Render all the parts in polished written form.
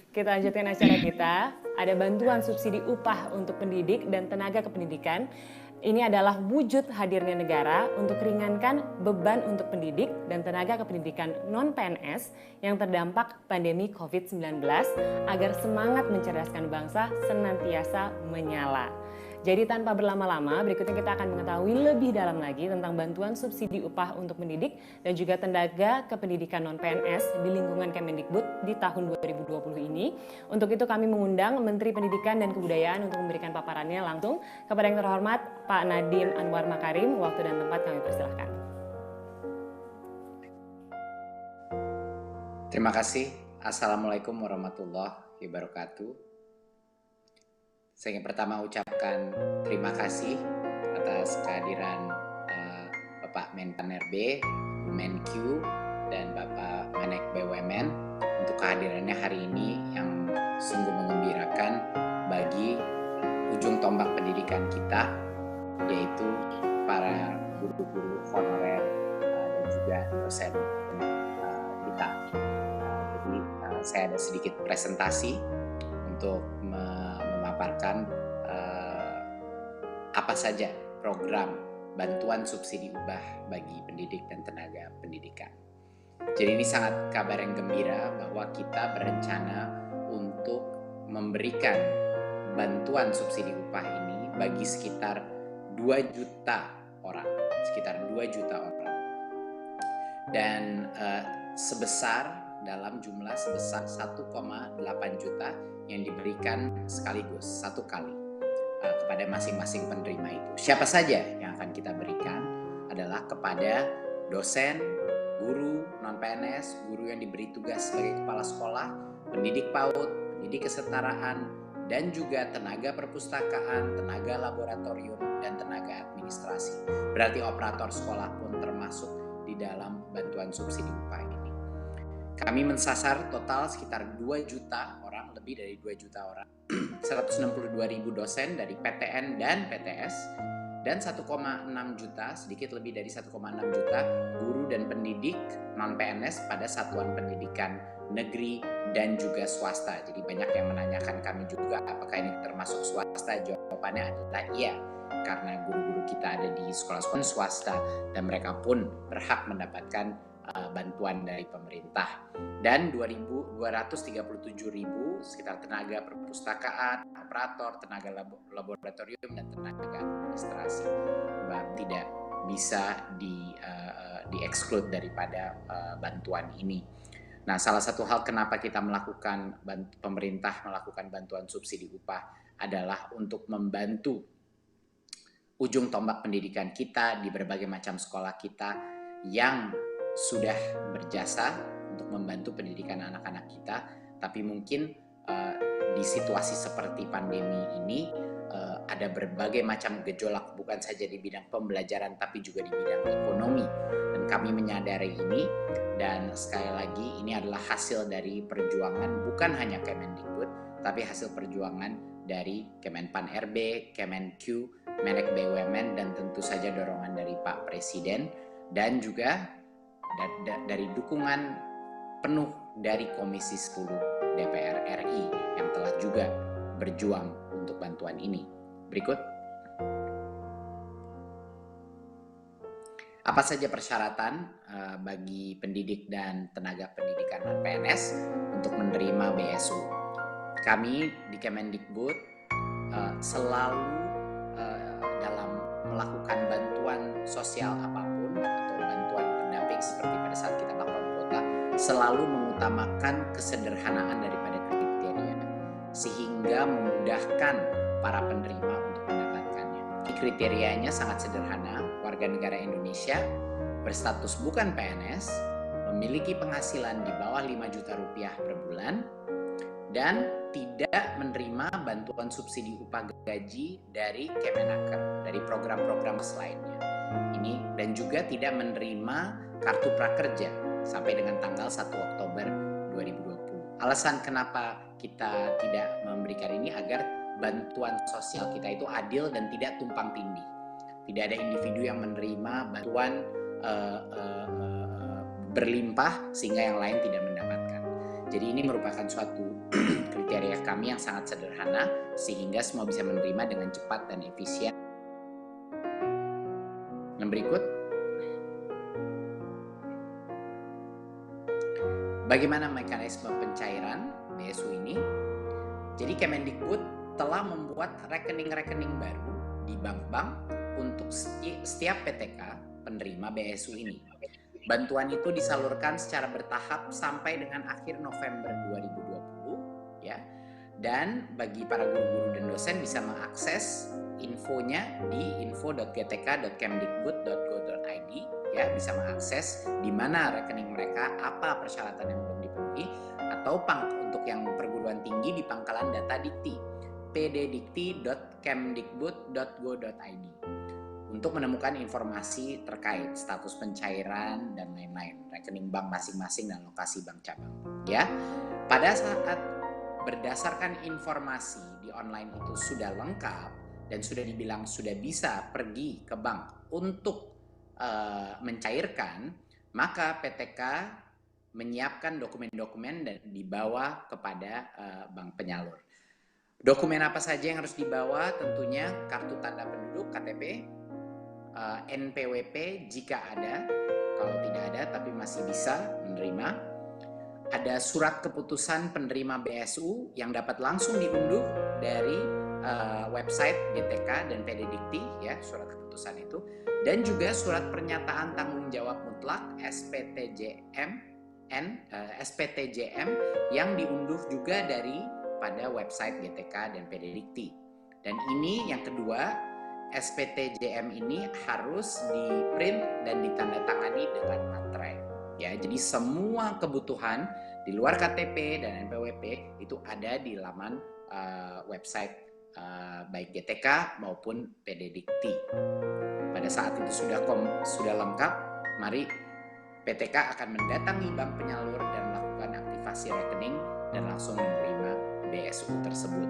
Kita lanjutkan acara kita. Ada bantuan subsidi upah untuk pendidik dan tenaga kependidikan. Ini adalah wujud hadirnya negara untuk ringankan beban untuk pendidik dan tenaga kependidikan non-PNS yang terdampak pandemi COVID-19 agar semangat mencerdaskan bangsa senantiasa menyala. Jadi tanpa berlama-lama, berikutnya kita akan mengetahui lebih dalam lagi tentang bantuan subsidi upah untuk pendidik dan juga tenaga kependidikan non-PNS di lingkungan Kemendikbud di tahun 2020 ini. Untuk itu kami mengundang Menteri Pendidikan dan Kebudayaan untuk memberikan paparannya langsung kepada yang terhormat Pak Nadiem Anwar Makarim. Waktu dan tempat kami persilahkan. Terima kasih. Assalamualaikum warahmatullahi wabarakatuh. Saya ingin pertama ucapkan terima kasih atas kehadiran Bapak Menpan RB, Bu Menkyu, dan Bapak Menek BUMN untuk kehadirannya hari ini yang sungguh mengembirakan bagi ujung tombak pendidikan kita, yaitu para guru-guru honorer dan juga dosen kita. Jadi saya ada sedikit presentasi untuk memaparkan apa saja program bantuan subsidi upah bagi pendidik dan tenaga pendidikan. Jadi ini sangat kabar yang gembira bahwa kita berencana untuk memberikan bantuan subsidi upah ini bagi sekitar 2 juta orang, dan dalam jumlah sebesar 1,8 juta yang diberikan sekaligus satu kali kepada masing-masing penerima itu. Siapa saja yang akan kita berikan adalah kepada dosen, guru non-PNS, guru yang diberi tugas sebagai kepala sekolah, pendidik PAUD, pendidik kesetaraan, dan juga tenaga perpustakaan, tenaga laboratorium, dan tenaga administrasi. Berarti operator sekolah pun termasuk di dalam bantuan subsidi upah ini. Kami mensasar total sekitar 2 juta orang, lebih dari 2 juta orang, 162.000 dosen dari PTN dan PTS, dan 1,6 juta, sedikit lebih dari 1,6 juta guru dan pendidik non-PNS pada satuan pendidikan negeri dan juga swasta. Jadi banyak yang menanyakan kami juga apakah ini termasuk swasta. Jawabannya adalah iya, karena guru-guru kita ada di sekolah-sekolah swasta dan mereka pun berhak mendapatkan bantuan dari pemerintah. Dan 237.000 sekitar tenaga perpustakaan, operator, tenaga laboratorium, dan tenaga administrasi tidak bisa di-exclude daripada bantuan ini. Nah, salah satu hal kenapa kita pemerintah melakukan bantuan subsidi upah adalah untuk membantu ujung tombak pendidikan kita di berbagai macam sekolah kita yang sudah berjasa untuk membantu pendidikan anak-anak kita, tapi mungkin di situasi seperti pandemi ini ada berbagai macam gejolak, bukan saja di bidang pembelajaran tapi juga di bidang ekonomi, dan kami menyadari ini. Dan sekali lagi ini adalah hasil dari perjuangan bukan hanya Kemendikbud, tapi hasil perjuangan dari Kemenpan RB, Kemenkyu, Menek BUMN, dan tentu saja dorongan dari Pak Presiden, dan juga dari dukungan penuh dari Komisi 10 DPR RI yang telah juga berjuang untuk bantuan ini. Berikut. Apa saja persyaratan bagi pendidik dan tenaga pendidikan non-PNS untuk menerima BSU? Kami di Kemendikbud selalu dalam melakukan bantuan sosial apapun atau bantuan pendamping seperti pada saat kita melakukan kuota, selalu mengutamakan kesederhanaan daripada kriteria sehingga memudahkan para penerima untuk mendapatkannya. Kriterianya sangat sederhana: warga negara Indonesia, berstatus bukan PNS, memiliki penghasilan di bawah 5 juta rupiah per bulan, dan tidak menerima bantuan subsidi upah gaji dari Kemenaker, dari program-program lainnya. Ini dan juga tidak menerima kartu prakerja sampai dengan tanggal 1 Oktober 2020. Alasan kenapa kita tidak memberikan ini agar bantuan sosial kita itu adil dan tidak tumpang tindih. Tidak ada individu yang menerima bantuan berlimpah sehingga yang lain tidak mendapatkan. Jadi ini merupakan suatu syariah kami yang sangat sederhana sehingga semua bisa menerima dengan cepat dan efisien. Yang berikut, bagaimana mekanisme pencairan BSU ini? Jadi Kemendikbud telah membuat rekening-rekening baru di bank-bank untuk setiap PTK penerima BSU ini. Bantuan itu disalurkan secara bertahap sampai dengan akhir November 2020 ya. Dan bagi para guru-guru dan dosen bisa mengakses infonya di info.gtk.kemdikbud.go.id ya, bisa mengakses di mana rekening mereka, apa persyaratan yang belum dipenuhi, atau untuk yang perguruan tinggi di pangkalan data Dikti pddikti.kemdikbud.go.id untuk menemukan informasi terkait status pencairan dan lain-lain, rekening bank masing-masing dan lokasi bank cabang. Ya, pada saat berdasarkan informasi di online itu sudah lengkap dan sudah dibilang sudah bisa pergi ke bank untuk mencairkan, maka PTK menyiapkan dokumen-dokumen dan dibawa kepada bank penyalur. Dokumen apa saja yang harus dibawa? Tentunya kartu tanda penduduk KTP, NPWP jika ada, kalau tidak ada tapi masih bisa menerima. Ada surat keputusan penerima BSU yang dapat langsung diunduh dari website GTK dan PD Dikti ya, surat keputusan itu, dan juga surat pernyataan tanggung jawab mutlak SPTJM yang diunduh juga dari pada website GTK dan PD Dikti. Dan ini yang kedua, SPTJM ini harus di-print dan ditandatangani dengan materai. Ya, jadi semua kebutuhan di luar KTP dan NPWP itu ada di laman website baik GTK maupun PD Dikti. Pada saat itu sudah lengkap, mari PTK akan mendatangi bank penyalur dan melakukan aktivasi rekening dan langsung menerima BSU tersebut.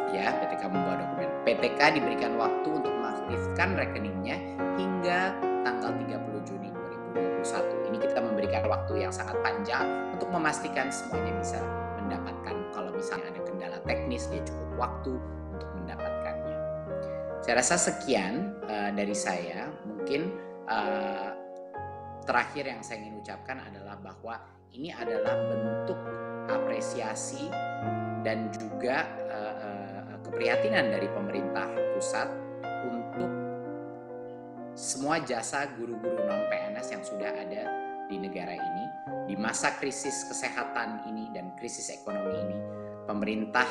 Ya, PTK membawa dokumen. PTK diberikan waktu untuk mengaktifkan rekeningnya hingga tanggal 30 Juni 2021. Ini kita memberikan waktu yang sangat panjang untuk memastikan semuanya bisa mendapatkan. Kalau misalnya ada kendala teknis, dia cukup waktu untuk mendapatkannya. Saya rasa sekian dari saya. Mungkin terakhir yang saya ingin ucapkan adalah bahwa ini adalah bentuk apresiasi dan juga keprihatinan dari pemerintah pusat untuk semua jasa guru-guru non-PNS yang sudah ada di negara ini. Di masa krisis kesehatan ini dan krisis ekonomi ini, pemerintah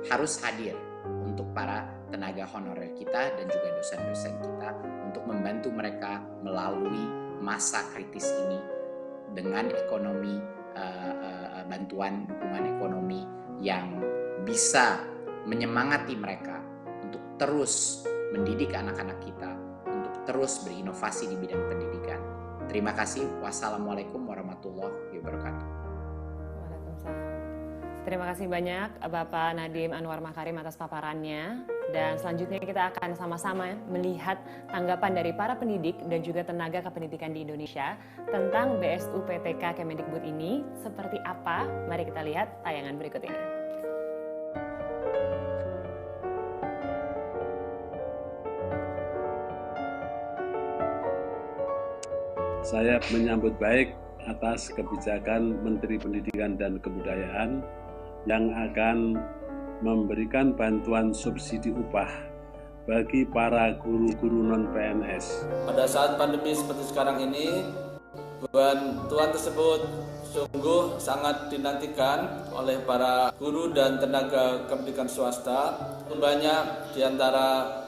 harus hadir untuk para tenaga honorer kita dan juga dosen-dosen kita untuk membantu mereka melalui masa kritis ini dengan ekonomi, bantuan dukungan ekonomi yang bisa menyemangati mereka untuk terus mendidik anak-anak kita, untuk terus berinovasi di bidang pendidikan. Terima kasih. Wassalamualaikum warahmatullahi wabarakatuh. Waalaikumsalam. Terima kasih banyak Bapak Nadiem Anwar Makarim atas paparannya. Dan selanjutnya kita akan sama-sama melihat tanggapan dari para pendidik dan juga tenaga kependidikan di Indonesia tentang BSU PTK Kemendikbud ini seperti apa. Mari kita lihat tayangan berikut ini. Saya menyambut baik atas kebijakan Menteri Pendidikan dan Kebudayaan yang akan memberikan bantuan subsidi upah bagi para guru-guru non-PNS. Pada saat pandemi seperti sekarang ini, bantuan tersebut sungguh sangat dinantikan oleh para guru dan tenaga pendidikan swasta. Banyak di antara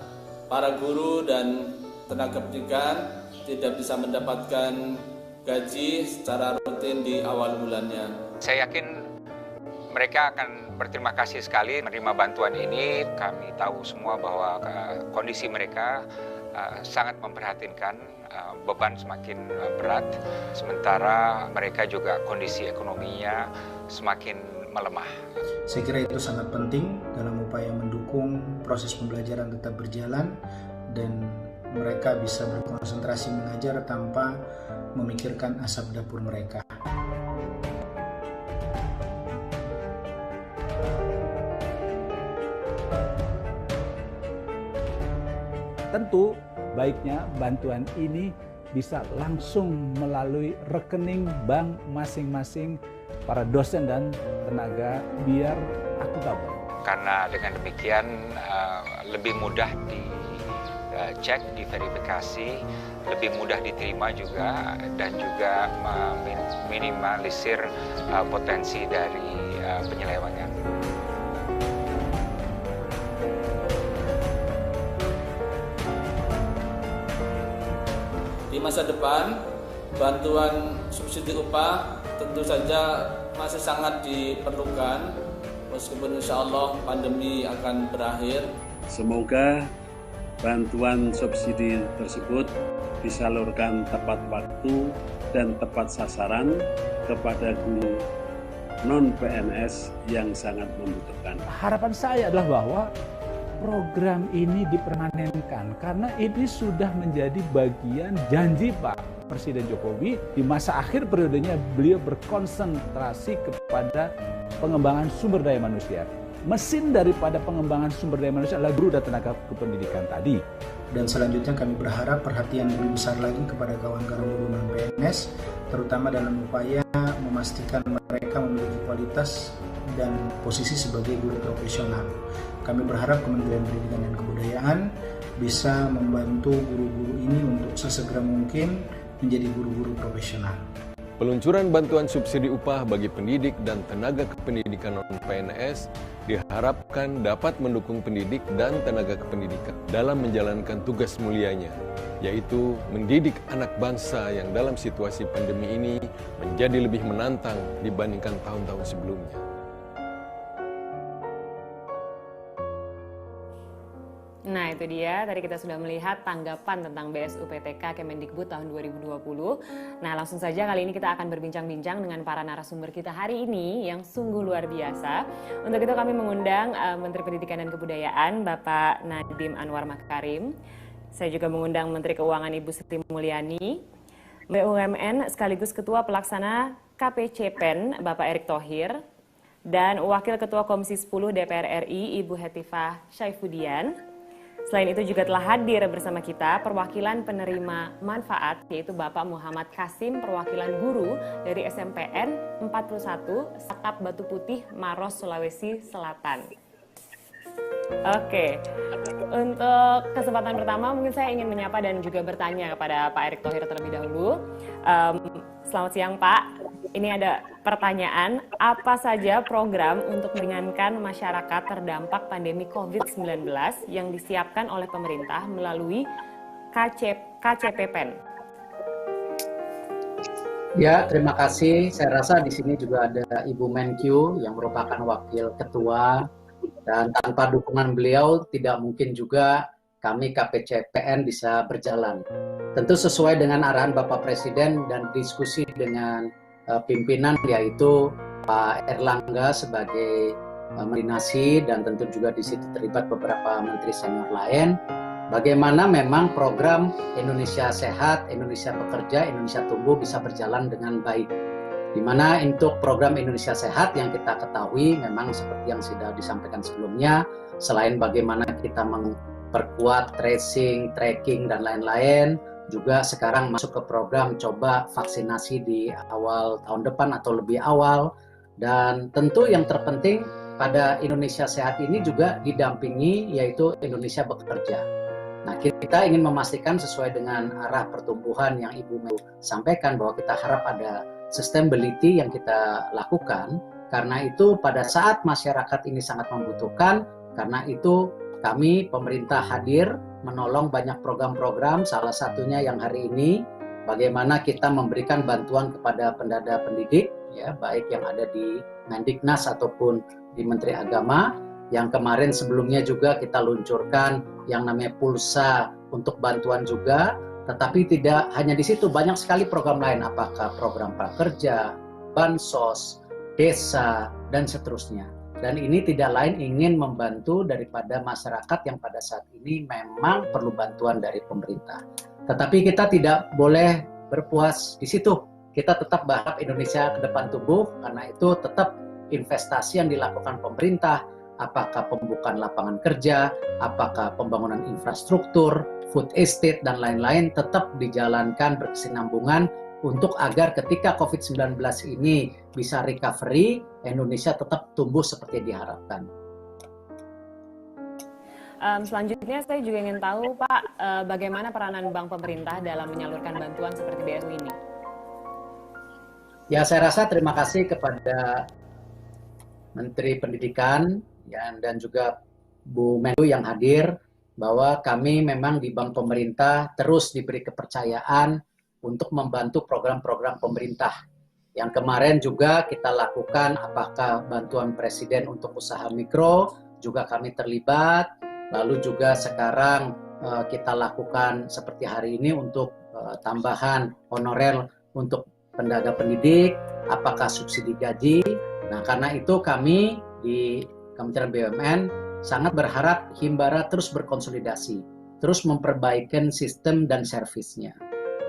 para guru dan tenaga pendidikan tidak bisa mendapatkan gaji secara rutin di awal bulannya. Saya yakin mereka akan berterima kasih sekali menerima bantuan ini. Kami tahu semua bahwa kondisi mereka sangat memprihatinkan, beban semakin berat, sementara mereka juga kondisi ekonominya semakin melemah. Saya kira itu sangat penting dalam upaya mendukung proses pembelajaran tetap berjalan dan mereka bisa berkonsentrasi mengajar tanpa memikirkan asap dapur mereka. tentu baiknya bantuan ini bisa langsung melalui rekening bank masing-masing para dosen dan tenaga biar akuntabel. Karena dengan demikian lebih mudah dicek, diverifikasi, lebih mudah diterima juga, dan juga meminimalisir potensi dari penyelewengan. Di masa depan, bantuan subsidi upah tentu saja masih sangat diperlukan, meskipun insya Allah pandemi akan berakhir. Semoga bantuan subsidi tersebut disalurkan tepat waktu dan tepat sasaran kepada guru non-PNS yang sangat membutuhkan. Harapan saya adalah bahwa program ini dipermanenkan karena ini sudah menjadi bagian janji Pak Presiden Jokowi di masa akhir periodenya. Beliau berkonsentrasi kepada pengembangan sumber daya manusia. Mesin daripada pengembangan sumber daya manusia adalah guru dan tenaga kependidikan tadi. Dan selanjutnya kami berharap perhatian lebih besar lagi kepada kawan-kawan guru non-PNS, terutama dalam upaya memastikan mereka memiliki kualitas dan posisi sebagai guru profesional. Kami berharap Kementerian Pendidikan dan Kebudayaan bisa membantu guru-guru ini untuk sesegera mungkin menjadi guru-guru profesional. Peluncuran bantuan subsidi upah bagi pendidik dan tenaga kependidikan non-PNS diharapkan dapat mendukung pendidik dan tenaga kependidikan dalam menjalankan tugas mulianya, yaitu mendidik anak bangsa yang dalam situasi pandemi ini menjadi lebih menantang dibandingkan tahun-tahun sebelumnya. Nah itu dia, tadi kita sudah melihat tanggapan tentang BSUPTK Kemendikbud tahun 2020. Nah langsung saja kali ini kita akan berbincang-bincang dengan para narasumber kita hari ini yang sungguh luar biasa. Untuk itu kami mengundang Menteri Pendidikan dan Kebudayaan Bapak Nadiem Anwar Makarim. Saya juga mengundang Menteri Keuangan Ibu Sri Mulyani, BUMN sekaligus Ketua Pelaksana KPCPEN Bapak Erick Thohir, dan Wakil Ketua Komisi 10 DPR RI Ibu Hetifah Syaifuddin. Selain itu juga telah hadir bersama kita perwakilan penerima manfaat, yaitu Bapak Muhammad Kasim, perwakilan guru dari SMPN 41 Sakap Batu Putih, Maros, Sulawesi Selatan. Oke, untuk kesempatan pertama mungkin saya ingin menyapa dan juga bertanya kepada Pak Erick Thohir terlebih dahulu. Selamat siang Pak, ini ada pertanyaan, apa saja program untuk meringankan masyarakat terdampak pandemi COVID-19 yang disiapkan oleh pemerintah melalui KCPPEN? Ya, terima kasih. Saya rasa di sini juga ada Ibu Menkyu yang merupakan wakil ketua, dan tanpa dukungan beliau tidak mungkin juga kami KPCPN bisa berjalan. Tentu sesuai dengan arahan Bapak Presiden dan diskusi dengan pimpinan, yaitu Pak Erlangga sebagai Menteri dan tentu juga di situ terlibat beberapa menteri senior lain. Bagaimana memang program Indonesia Sehat, Indonesia Bekerja, Indonesia Tumbuh bisa berjalan dengan baik. Di mana untuk program Indonesia Sehat yang kita ketahui memang seperti yang sudah disampaikan sebelumnya, selain bagaimana kita memperkuat tracing, tracking, dan lain-lain, juga sekarang masuk ke program coba vaksinasi di awal tahun depan atau lebih awal. Dan tentu yang terpenting pada Indonesia Sehat ini juga didampingi yaitu Indonesia Bekerja. Nah, kita ingin memastikan sesuai dengan arah pertumbuhan yang Ibu sampaikan bahwa kita harap ada sustainability yang kita lakukan. Karena itu pada saat masyarakat ini sangat membutuhkan, karena itu kami pemerintah hadir menolong banyak program-program, salah satunya yang hari ini bagaimana kita memberikan bantuan kepada pendada pendidik, ya baik yang ada di Mendiknas ataupun di Menteri Agama, yang kemarin sebelumnya juga kita luncurkan yang namanya pulsa untuk bantuan juga, tetapi tidak hanya di situ, banyak sekali program lain, apakah program prakerja, bansos, desa, dan seterusnya. Dan ini tidak lain ingin membantu daripada masyarakat yang pada saat ini memang perlu bantuan dari pemerintah. Tetapi kita tidak boleh berpuas di situ. Kita tetap berharap Indonesia ke depan tumbuh, karena itu tetap investasi yang dilakukan pemerintah apakah pembukaan lapangan kerja, apakah pembangunan infrastruktur, food estate, dan lain-lain tetap dijalankan berkesinambungan untuk agar ketika COVID-19 ini bisa recovery, Indonesia tetap tumbuh seperti diharapkan. Selanjutnya saya juga ingin tahu Pak, bagaimana peranan bank pemerintah dalam menyalurkan bantuan seperti BSU ini? Ya, saya rasa terima kasih kepada Menteri Pendidikan ya, dan juga Bu Menlu yang hadir, bahwa kami memang di bank pemerintah terus diberi kepercayaan untuk membantu program-program pemerintah. Yang kemarin juga kita lakukan, apakah bantuan Presiden untuk usaha mikro, juga kami terlibat. Lalu juga sekarang kita lakukan seperti hari ini untuk tambahan honorer untuk tenaga pendidik, apakah subsidi gaji. Nah, karena itu kami di Kementerian BUMN sangat berharap Himbara terus berkonsolidasi, terus memperbaiki sistem dan servisnya.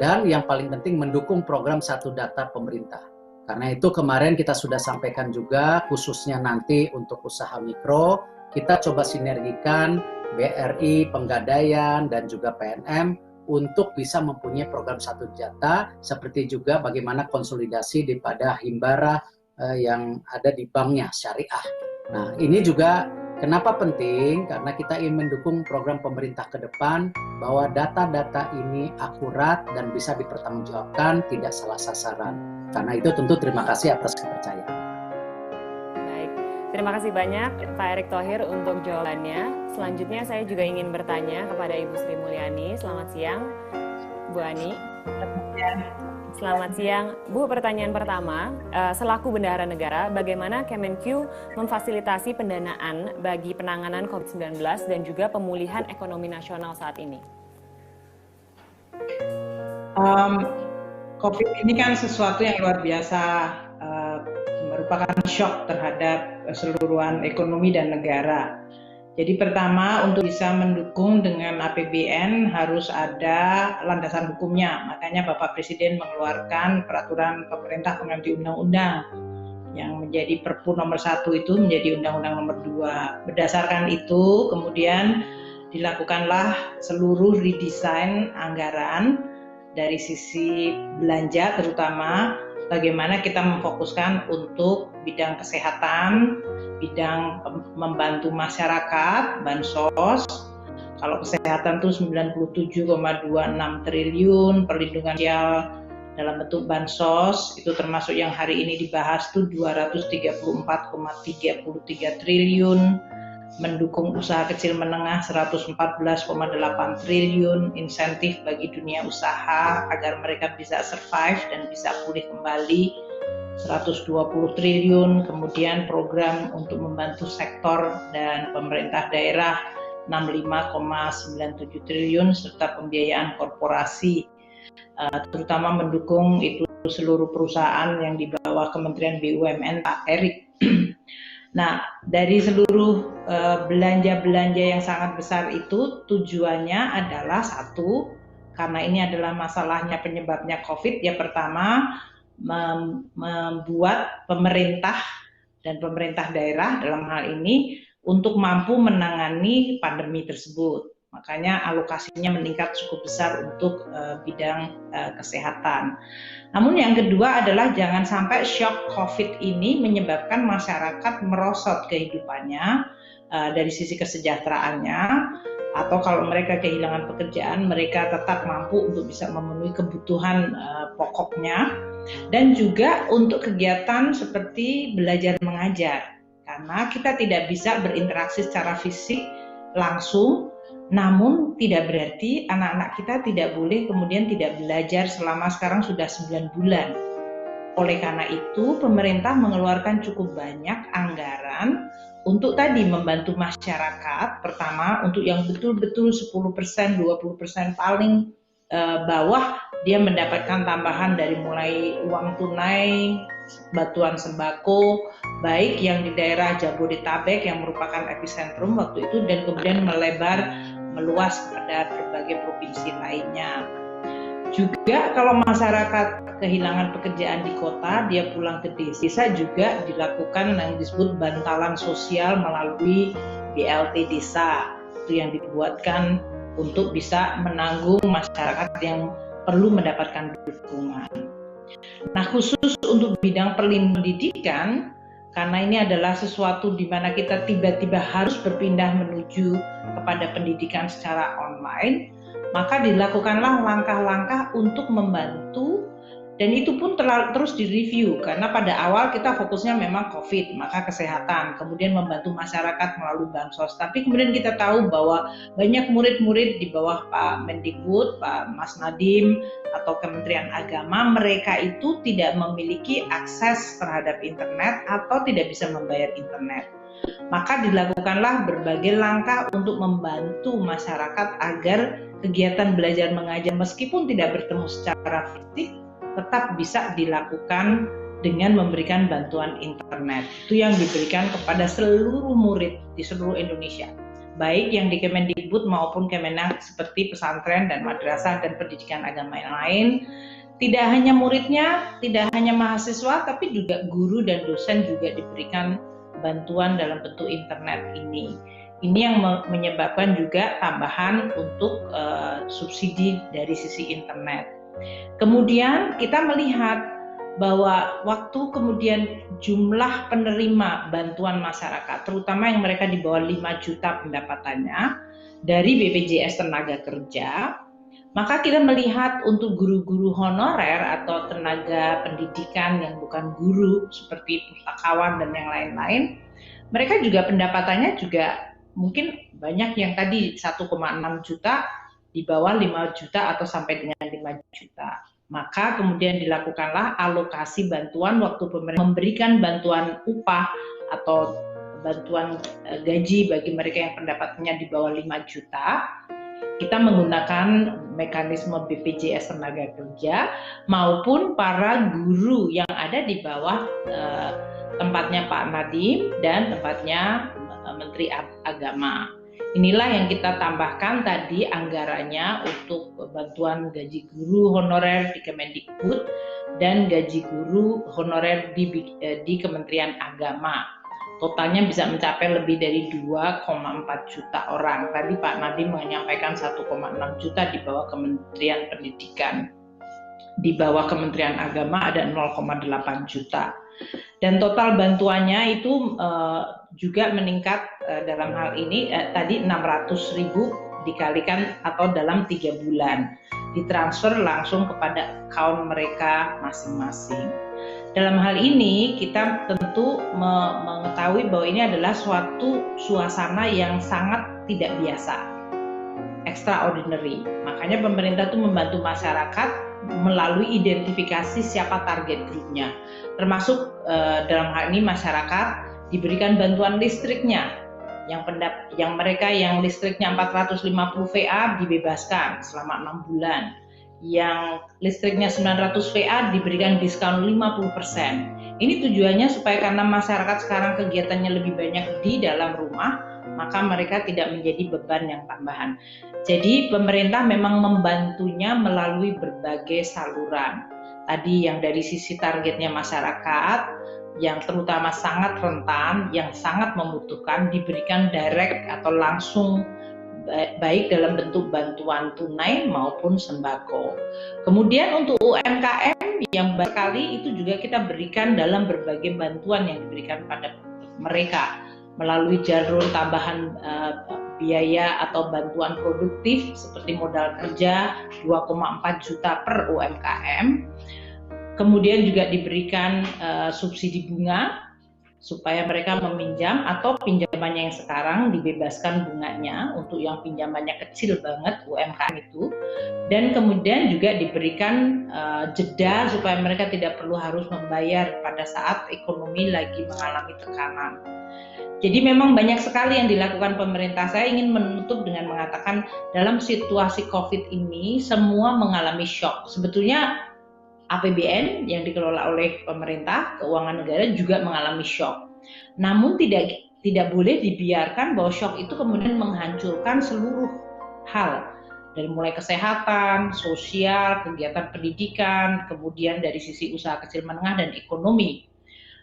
Dan yang paling penting mendukung program Satu Data pemerintah. Karena itu kemarin kita sudah sampaikan juga, khususnya nanti untuk usaha mikro, kita coba sinergikan BRI, Penggadaian, dan juga PNM untuk bisa mempunyai program Satu Data, seperti juga bagaimana konsolidasi daripada Himbara yang ada di banknya, syariah. Nah, ini juga kenapa penting, karena kita ingin mendukung program pemerintah ke depan, bahwa data-data ini akurat dan bisa dipertanggungjawabkan, tidak salah sasaran. Karena itu tentu terima kasih atas kepercayaan. Terima kasih banyak Pak Erick Thohir untuk jawabannya. Selanjutnya saya juga ingin bertanya kepada Ibu Sri Mulyani. Selamat siang, Bu Ani. Selamat siang. Bu, pertanyaan pertama, selaku Bendahara Negara, bagaimana Kemenq memfasilitasi pendanaan bagi penanganan COVID-19 dan juga pemulihan ekonomi nasional saat ini? COVID ini kan sesuatu yang luar biasa, merupakan shock terhadap keseluruhan ekonomi dan negara. Jadi pertama, untuk bisa mendukung dengan APBN harus ada landasan hukumnya. Makanya Bapak Presiden mengeluarkan peraturan pemerintah pengganti undang-undang yang menjadi Perpu nomor 1 itu menjadi Undang-Undang nomor 2. Berdasarkan itu kemudian dilakukanlah seluruh redesign anggaran dari sisi belanja, terutama bagaimana kita memfokuskan untuk bidang kesehatan, bidang membantu masyarakat, bansos. Kalau kesehatan itu 97,26 triliun, perlindungan sosial dalam bentuk bansos, itu termasuk yang hari ini dibahas itu 234,33 triliun, mendukung usaha kecil menengah 114,8 triliun, insentif bagi dunia usaha agar mereka bisa survive dan bisa pulih kembali 120 triliun, kemudian program untuk membantu sektor dan pemerintah daerah 65,97 triliun, serta pembiayaan korporasi, terutama mendukung itu seluruh perusahaan yang di bawah Kementerian BUMN Pak Erick. Nah, dari seluruh belanja-belanja yang sangat besar itu tujuannya adalah satu, karena ini adalah masalahnya penyebabnya COVID, ya pertama membuat pemerintah dan pemerintah daerah dalam hal ini untuk mampu menangani pandemi tersebut. Makanya alokasinya meningkat cukup besar untuk bidang kesehatan. Namun yang kedua adalah jangan sampai shock COVID ini menyebabkan masyarakat merosot kehidupannya dari sisi kesejahteraannya, atau kalau mereka kehilangan pekerjaan, mereka tetap mampu untuk bisa memenuhi kebutuhan pokoknya, dan juga untuk kegiatan seperti belajar mengajar. Karena kita tidak bisa berinteraksi secara fisik langsung, namun tidak berarti anak-anak kita tidak boleh kemudian tidak belajar selama sekarang sudah 9 bulan. Oleh karena itu, pemerintah mengeluarkan cukup banyak anggaran untuk tadi membantu masyarakat. Pertama, untuk yang betul-betul 10%, 20% paling bawah, dia mendapatkan tambahan dari mulai uang tunai, bantuan sembako, baik yang di daerah Jabodetabek yang merupakan epicentrum waktu itu, dan kemudian meluas kepada berbagai provinsi lainnya. Juga kalau masyarakat kehilangan pekerjaan di kota, dia pulang ke desa juga dilakukan yang disebut bantalan sosial melalui BLT desa, itu yang dibuatkan untuk bisa menanggung masyarakat yang perlu mendapatkan dukungan. Nah, khusus untuk bidang pendidikan, karena ini adalah sesuatu di mana kita tiba-tiba harus berpindah menuju kepada pendidikan secara online, maka dilakukanlah langkah-langkah untuk membantu, dan itu pun terus direview, karena pada awal kita fokusnya memang COVID, maka kesehatan, kemudian membantu masyarakat melalui bansos. Tapi kemudian kita tahu bahwa banyak murid-murid di bawah Pak Mendikbud, Pak Mas Nadiem, atau Kementerian Agama, mereka itu tidak memiliki akses terhadap internet atau tidak bisa membayar internet. Maka dilakukanlah berbagai langkah untuk membantu masyarakat agar kegiatan belajar mengajar meskipun tidak bertemu secara fisik tetap bisa dilakukan dengan memberikan bantuan internet. Itu yang diberikan kepada seluruh murid di seluruh Indonesia, baik yang di Kemendikbud maupun Kemenak seperti pesantren dan madrasah dan pendidikan agama yang lain. Tidak hanya muridnya, tidak hanya mahasiswa, tapi juga guru dan dosen juga diberikan bantuan dalam bentuk internet ini. Ini yang menyebabkan juga tambahan untuk subsidi dari sisi internet. Kemudian kita melihat bahwa waktu kemudian jumlah penerima bantuan masyarakat, terutama yang mereka di bawah 5 juta pendapatannya dari BPJS Tenaga Kerja, maka kita melihat untuk guru-guru honorer atau tenaga pendidikan yang bukan guru seperti pustakawan dan yang lain-lain, mereka juga pendapatannya juga mungkin banyak yang tadi 1,6 juta, di bawah 5 juta atau sampai dengan 5 juta. Maka kemudian dilakukanlah alokasi bantuan waktu pemerintah memberikan bantuan upah atau bantuan gaji bagi mereka yang pendapatannya di bawah 5 juta. Kita menggunakan mekanisme BPJS Tenaga Kerja maupun para guru yang ada di bawah tempatnya Pak Nadiem dan tempatnya Menteri Agama. Inilah yang kita tambahkan tadi anggarannya untuk bantuan gaji guru honorer di Kemendikbud dan gaji guru honorer di Kementerian Agama. Totalnya bisa mencapai lebih dari 2,4 juta orang. Tadi Pak Nadiem menyampaikan 1,6 juta di bawah Kementerian Pendidikan. Di bawah Kementerian Agama ada 0,8 juta. Dan total bantuannya itu juga meningkat dalam hal ini tadi 600.000 dikalikan atau dalam 3 bulan ditransfer langsung kepada account mereka masing-masing. Dalam hal ini kita tentu mengetahui bahwa ini adalah suatu suasana yang sangat tidak biasa, extraordinary. Makanya pemerintah itu membantu masyarakat melalui identifikasi siapa target grupnya, termasuk dalam hal ini masyarakat diberikan bantuan listriknya, yang mereka yang listriknya 450 VA dibebaskan selama 6 bulan, yang listriknya 900 VA diberikan diskon 50%. Ini tujuannya supaya karena masyarakat sekarang kegiatannya lebih banyak di dalam rumah, maka mereka tidak menjadi beban yang tambahan. Jadi pemerintah memang membantunya melalui berbagai saluran. Tadi yang dari sisi targetnya masyarakat, yang terutama sangat rentan, yang sangat membutuhkan, diberikan direct atau langsung baik dalam bentuk bantuan tunai maupun sembako. Kemudian untuk UMKM yang sekali itu juga kita berikan dalam berbagai bantuan yang diberikan pada mereka melalui jalur tambahan biaya atau bantuan produktif seperti modal kerja 2,4 juta per UMKM. Kemudian juga diberikan subsidi bunga supaya mereka meminjam atau pinjamannya yang sekarang dibebaskan bunganya untuk yang pinjamannya kecil banget UMKM itu, dan kemudian juga diberikan jeda supaya mereka tidak perlu harus membayar pada saat ekonomi lagi mengalami tekanan. Jadi memang banyak sekali yang dilakukan pemerintah. Saya ingin menutup dengan mengatakan dalam situasi COVID ini semua mengalami shock. Sebetulnya APBN yang dikelola oleh pemerintah, keuangan negara juga mengalami shock. Namun tidak boleh dibiarkan bahwa shock itu kemudian menghancurkan seluruh hal dari mulai kesehatan, sosial, kegiatan pendidikan, kemudian dari sisi usaha kecil menengah dan ekonomi.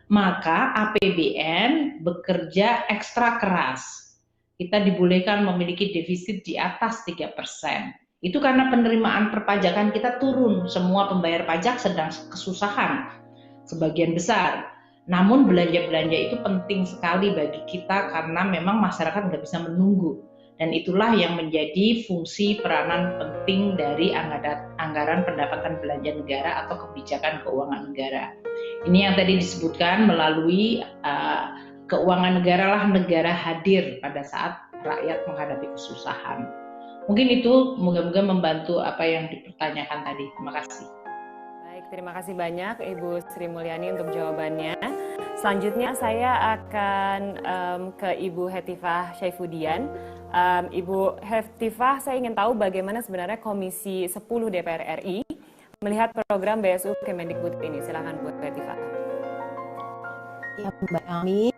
Maka APBN bekerja ekstra keras. Kita dibolehkan memiliki defisit di atas 3%. Itu karena penerimaan perpajakan kita turun. Semua pembayar pajak sedang kesusahan, sebagian besar. Namun belanja-belanja itu penting sekali bagi kita karena memang masyarakat nggak bisa menunggu. Dan itulah yang menjadi fungsi peranan penting dari anggaran pendapatan belanja negara atau kebijakan keuangan negara. Ini yang tadi disebutkan melalui keuangan negara lah negara hadir pada saat rakyat menghadapi kesusahan. Mungkin itu moga-moga membantu apa yang dipertanyakan tadi. Terima kasih. Baik, terima kasih banyak Ibu Sri Mulyani untuk jawabannya. Selanjutnya saya akan ke Ibu Hetifah Syaifuddin. Ibu Hetifah, saya ingin tahu bagaimana sebenarnya Komisi 10 DPR RI melihat program BSU Kemendikbud ini. Silakan Bu Hetifah. Ya, Mbak Ami,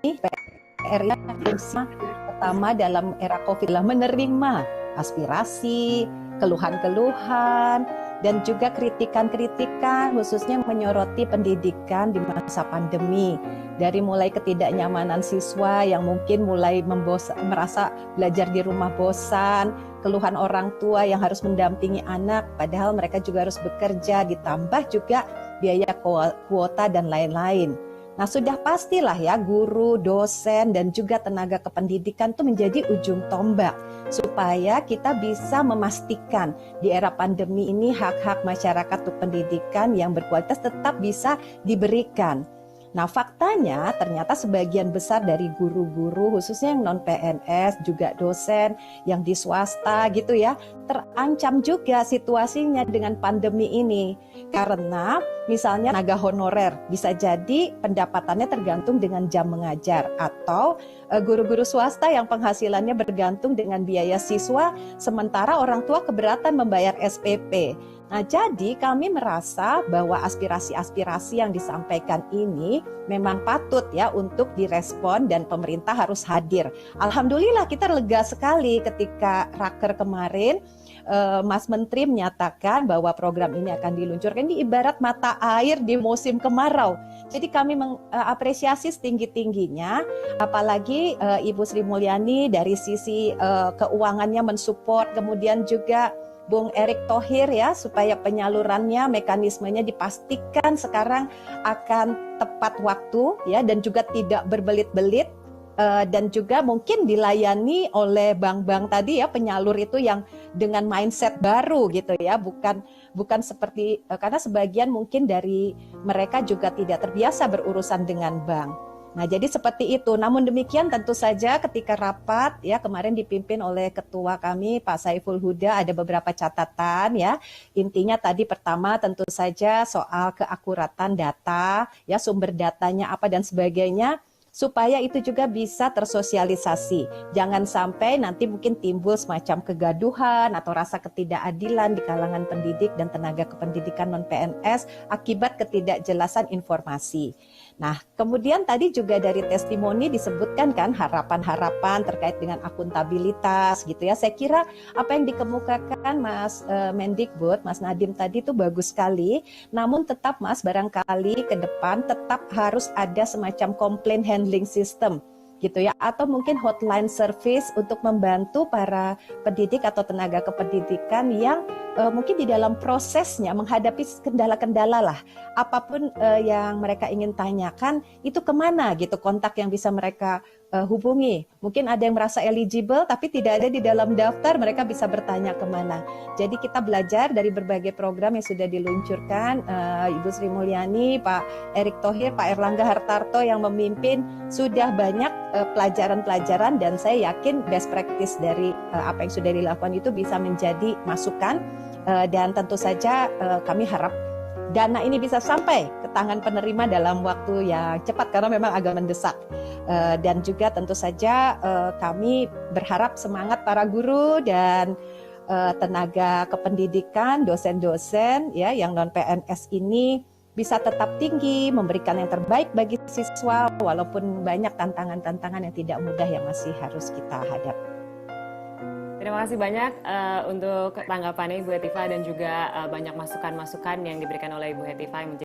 RI fungsi pertama dalam era COVID adalah menerima aspirasi, keluhan-keluhan, dan juga kritikan-kritikan khususnya menyoroti pendidikan di masa pandemi. Dari mulai ketidaknyamanan siswa yang mungkin mulai merasa belajar di rumah bosan, keluhan orang tua yang harus mendampingi anak padahal mereka juga harus bekerja, ditambah juga biaya kuota dan lain-lain. Nah, sudah pastilah ya guru, dosen, dan juga tenaga kependidikan itu menjadi ujung tombak supaya kita bisa memastikan di era pandemi ini hak-hak masyarakat untuk pendidikan yang berkualitas tetap bisa diberikan. Nah, faktanya ternyata sebagian besar dari guru-guru khususnya yang non-PNS juga dosen yang di swasta gitu ya terancam juga situasinya dengan pandemi ini karena misalnya tenaga honorer bisa jadi pendapatannya tergantung dengan jam mengajar atau guru-guru swasta yang penghasilannya bergantung dengan biaya siswa sementara orang tua keberatan membayar SPP. Nah, jadi kami merasa bahwa aspirasi-aspirasi yang disampaikan ini memang patut ya untuk direspon dan pemerintah harus hadir. Alhamdulillah kita lega sekali ketika Raker kemarin Mas Menteri menyatakan bahwa program ini akan diluncurkan. Ini ibarat mata air di musim kemarau. Jadi kami mengapresiasi setinggi-tingginya, apalagi Ibu Sri Mulyani dari sisi keuangannya mensupport, kemudian juga Bung Erick Thohir ya supaya penyalurannya mekanismenya dipastikan sekarang akan tepat waktu ya dan juga tidak berbelit-belit dan juga mungkin dilayani oleh bank-bank tadi ya penyalur itu yang dengan mindset baru gitu ya bukan seperti karena sebagian mungkin dari mereka juga tidak terbiasa berurusan dengan bank. Nah, jadi seperti itu. Namun demikian tentu saja ketika rapat ya kemarin dipimpin oleh ketua kami Pak Saiful Huda ada beberapa catatan ya. Intinya tadi pertama tentu saja soal keakuratan data, ya sumber datanya apa dan sebagainya supaya itu juga bisa tersosialisasi. Jangan sampai nanti mungkin timbul semacam kegaduhan atau rasa ketidakadilan di kalangan pendidik dan tenaga kependidikan non-PNS akibat ketidakjelasan informasi. Nah, kemudian tadi juga dari testimoni disebutkan kan harapan-harapan terkait dengan akuntabilitas gitu ya. Saya kira apa yang dikemukakan Mas Mendikbud, Mas Nadiem tadi itu bagus sekali. Namun tetap Mas barangkali ke depan tetap harus ada semacam complaint handling system gitu ya, atau mungkin hotline service untuk membantu para pendidik atau tenaga kependidikan yang mungkin di dalam prosesnya menghadapi kendala-kendala lah, apapun yang mereka ingin tanyakan itu kemana gitu kontak yang bisa mereka hubungi. Mungkin ada yang merasa eligible tapi tidak ada di dalam daftar, mereka bisa bertanya kemana. Jadi kita belajar dari berbagai program yang sudah diluncurkan, Ibu Sri Mulyani, Pak Erick Thohir, Pak Erlangga Hartarto yang memimpin, sudah banyak pelajaran-pelajaran dan saya yakin best practice dari apa yang sudah dilakukan itu bisa menjadi masukan dan tentu saja kami harap dana ini bisa sampai ke tangan penerima dalam waktu yang cepat karena memang agak mendesak. Dan juga tentu saja kami berharap semangat para guru dan tenaga kependidikan, dosen-dosen ya yang non-PNS ini bisa tetap tinggi, memberikan yang terbaik bagi siswa walaupun banyak tantangan-tantangan yang tidak mudah yang masih harus kita hadapi. Terima kasih banyak untuk tanggapannya Ibu Hetifah dan juga banyak masukan-masukan yang diberikan oleh Ibu Hetifah yang